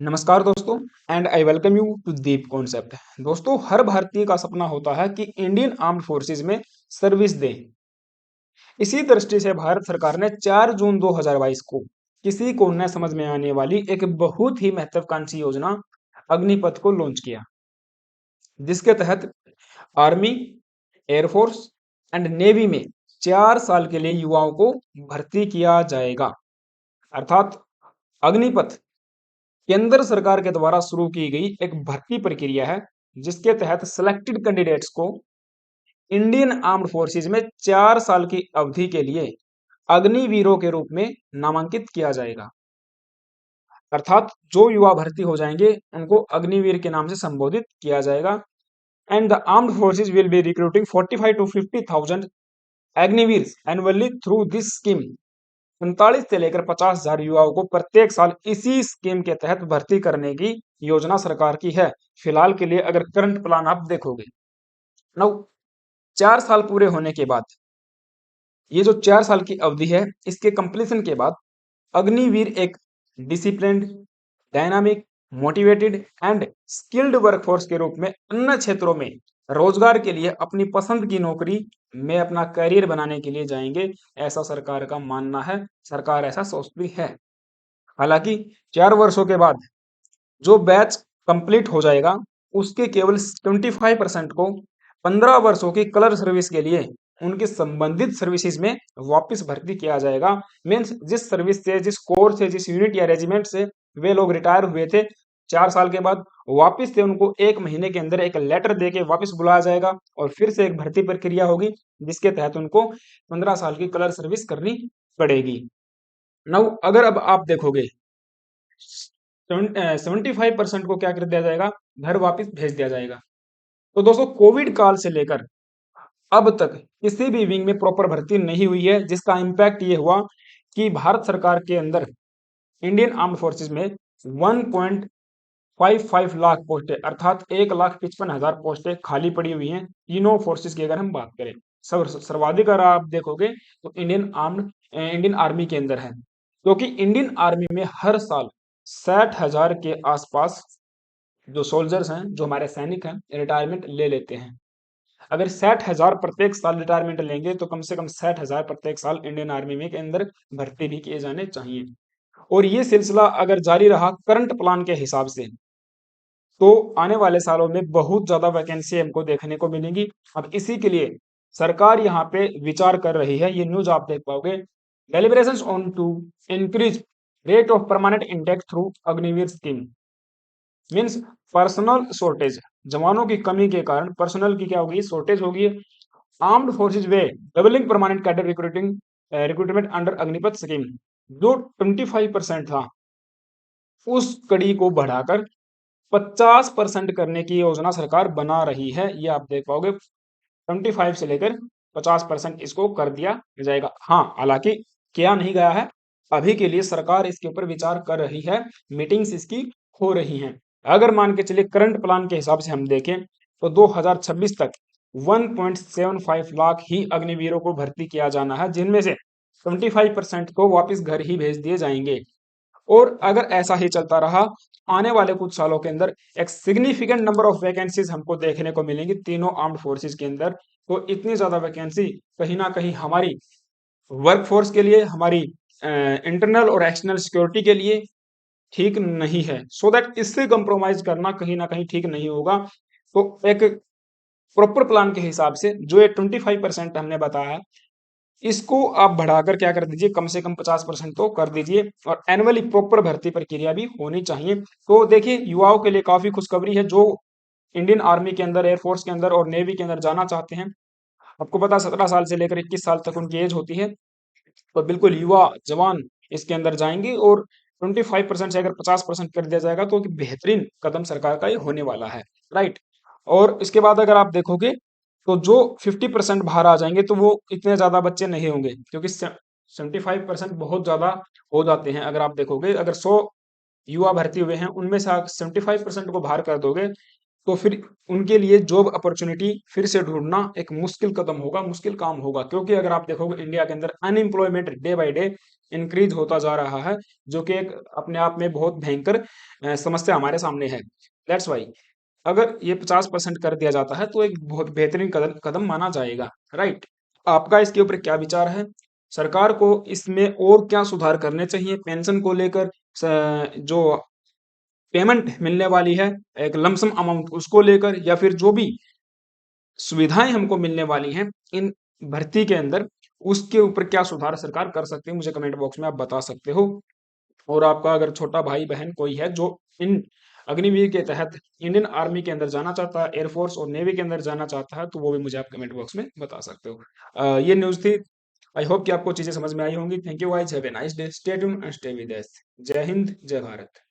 नमस्कार दोस्तों and I welcome you to Deep concept. दोस्तों, हर भारतीय का सपना होता है कि इंडियन आर्म्ड फोर्सेज में सर्विस दें। इसी दृष्टि से भारत सरकार ने 4 जून 2022 को किसी को न समझ में आने वाली एक बहुत ही महत्वाकांक्षी योजना अग्निपथ को लॉन्च किया, जिसके तहत आर्मी, एयरफोर्स एंड नेवी में 4 साल के लिए युवाओं को भर्ती किया जाएगा। अर्थात अग्निपथ केंद्र सरकार के द्वारा शुरू की गई एक भर्ती प्रक्रिया है, जिसके तहत सिलेक्टेड कैंडिडेट्स को इंडियन आर्म्ड फोर्सेज में 4 साल की अवधि के लिए अग्निवीरों के रूप में नामांकित किया जाएगा। अर्थात जो युवा भर्ती हो जाएंगे उनको अग्निवीर के नाम से संबोधित किया जाएगा। And the armed forces will be recruiting 45 to 50,000 Agniveer annually through this scheme. 45 से लेकर 50,000 युवाओं को प्रत्येक साल इसी स्कीम के तहत भर्ती करने की योजना सरकार की है। फिलहाल के लिए अगर करंट प्लान आप देखोगे, नौ 4 साल पूरे होने के बाद, ये जो 4 साल की अवधि है, इसके कंप्लीशन के बाद अग्निवीर एक disciplined, dynamic, motivated and skilled workforce के रूप में अन्य क्षेत्रों में रोजगार के लिए अपनी पसंद की नौकरी में अपना करियर बनाने के लिए जाएंगे। ऐसा सरकार का मानना है, सरकार ऐसा सोचती है। हालांकि 4 वर्षों के बाद जो बैच कंप्लीट हो जाएगा, उसके केवल 25% को 15 वर्षों की कलर सर्विस के लिए उनकी संबंधित सर्विसेज में वापस भर्ती किया जाएगा। मीन्स जिस सर्विस से, जिस कोर से, जिस यूनिट या रेजिमेंट से वे लोग रिटायर हुए थे, 4 साल के बाद वापस से उनको 1 महीने के अंदर एक लेटर दे के वापस बुलाया जाएगा और फिर से एक भर्ती प्रक्रिया होगी, जिसके तहत उनको 15 साल की कलर सर्विस करनी पड़ेगी। नाउ अगर अब आप देखोगे, 75% को क्या कर दिया जाएगा, घर वापस भेज दिया जाएगा। तो दोस्तों, कोविड काल से लेकर अब तक किसी भी विंग में प्रॉपर भर्ती नहीं हुई है, जिसका इम्पैक्ट ये हुआ कि भारत सरकार के अंदर इंडियन आर्म्ड फोर्सेज में 1.55 लाख पोस्टें, अर्थात 1,55,000 पोस्टें खाली पड़ी हुई हैं, तीनों फोर्सेज की अगर हम बात करें। सर्वाधिक अगर आप देखोगे तो इंडियन आर्मी के अंदर है, क्योंकि इंडियन आर्मी में हर साल 60,000 के आसपास जो सोल्जर्स हैं, जो हमारे सैनिक हैं, रिटायरमेंट ले लेते हैं। अगर 60,000 प्रत्येक साल रिटायरमेंट लेंगे तो कम से कम 60,000 प्रत्येक साल इंडियन आर्मी में के अंदर भर्ती भी किए जाने चाहिए। और ये सिलसिला अगर जारी रहा करंट प्लान के हिसाब से, तो आने वाले सालों में बहुत ज्यादा वैकेंसी हमको देखने को मिलेंगी। अब इसी के लिए सरकार यहाँ पे विचार कर रही है, ये न्यूज आप देख पाओगे, deliberations on to increase rate of permanent intake through Agniveer scheme. Means personal shortage, जवानों की कमी के कारण पर्सनल की क्या होगी, शॉर्टेज होगी। आर्म्ड फोर्सेज वे doubling permanent cadre recruitment under Agnipath scheme. जो 25% था, उस कड़ी को बढ़ाकर 50% करने की योजना सरकार बना रही है। ये आप देख पाओगे, 25 से लेकर 50% इसको कर दिया जाएगा। हाँ, हालांकि किया नहीं गया है, अभी के लिए सरकार इसके ऊपर विचार कर रही है, मीटिंग्स इसकी हो रही हैं। अगर मान के चलिए करंट प्लान के हिसाब से हम देखें तो 2026 तक 1.75 लाख ही अग्निवीरों को भर्ती किया जाना है, जिनमें से 25% को वापस घर ही भेज दिए जाएंगे। और अगर ऐसा ही चलता रहा, आने वाले कुछ सालों के अंदर एक सिग्निफिकेंट नंबर ऑफ वैकेंसीज हमको देखने को मिलेंगी तीनों आर्म्ड फोर्सेज के अंदर। तो इतनी ज्यादा वैकेंसी कहीं ना कहीं हमारी वर्कफोर्स के लिए, हमारी इंटरनल और एक्सटर्नल सिक्योरिटी के लिए ठीक नहीं है। सो दैट इससे कंप्रोमाइज करना कहीं ना कहीं ठीक नहीं होगा। तो एक प्रॉपर प्लान के हिसाब से जो ये 25% हमने बताया, इसको आप बढ़ाकर क्या कर दीजिए, कम से कम 50% तो कर दीजिए। और एनुअली प्रॉपर भर्ती प्रक्रिया भी होनी चाहिए। तो देखिए, युवाओं के लिए काफी खुशखबरी है जो इंडियन आर्मी के अंदर, एयरफोर्स के अंदर और नेवी के अंदर जाना चाहते हैं। आपको पता है 17 साल से लेकर 21 साल तक उनकी एज होती है। तो बिल्कुल युवा जवान इसके अंदर जाएंगे, और 25% से अगर 50% कर दिया जाएगा तो बेहतरीन कदम सरकार का ये होने वाला है। राइट। और इसके बाद अगर आप देखोगे तो जो 50% बाहर आ जाएंगे तो वो इतने ज्यादा बच्चे नहीं होंगे, क्योंकि 75% बहुत ज्यादा हो जाते हैं। अगर आप देखोगे, अगर 100 युवा भर्ती हुए हैं, उनमें से 75% को बाहर कर दोगे तो फिर उनके लिए जॉब अपॉर्चुनिटी फिर से ढूंढना एक मुश्किल कदम होगा, मुश्किल काम होगा। क्योंकि अगर आप देखोगे इंडिया के अंदर unemployment day by day increase होता जा रहा है, जो कि एक अपने आप में बहुत भयंकर समस्या हमारे सामने है। दैट्स वाई अगर ये 50% कर दिया जाता है तो एक बहुत बेहतरीन कदम कदम माना जाएगा, राइट? आपका इसके ऊपर क्या विचार है? सरकार को इसमें और क्या सुधार करने चाहिए पेंशन को लेकर? जो पेमेंट मिलने वाली है एक लमसम अमाउंट उसको लेकर, या फिर जो भी सुविधाएं हमको मिलने वाली हैं इन भर्ती के अंदर, उसके ऊपर क्या सुधार सरकार कर सकती है, मुझे कमेंट बॉक्स में आप बता सकते हो। और आपका अगर छोटा भाई बहन कोई है जो इन अग्निवीर के तहत इंडियन आर्मी के अंदर जाना चाहता है, एयरफोर्स और नेवी के अंदर जाना चाहता है, तो वो भी मुझे आप कमेंट बॉक्स में बता सकते हो। ये न्यूज़ थी। आई होप कि आपको चीजें समझ में आई होंगी। Thank you guys, have a nice day, stay tuned and stay with us. जय हिंद, जय भारत।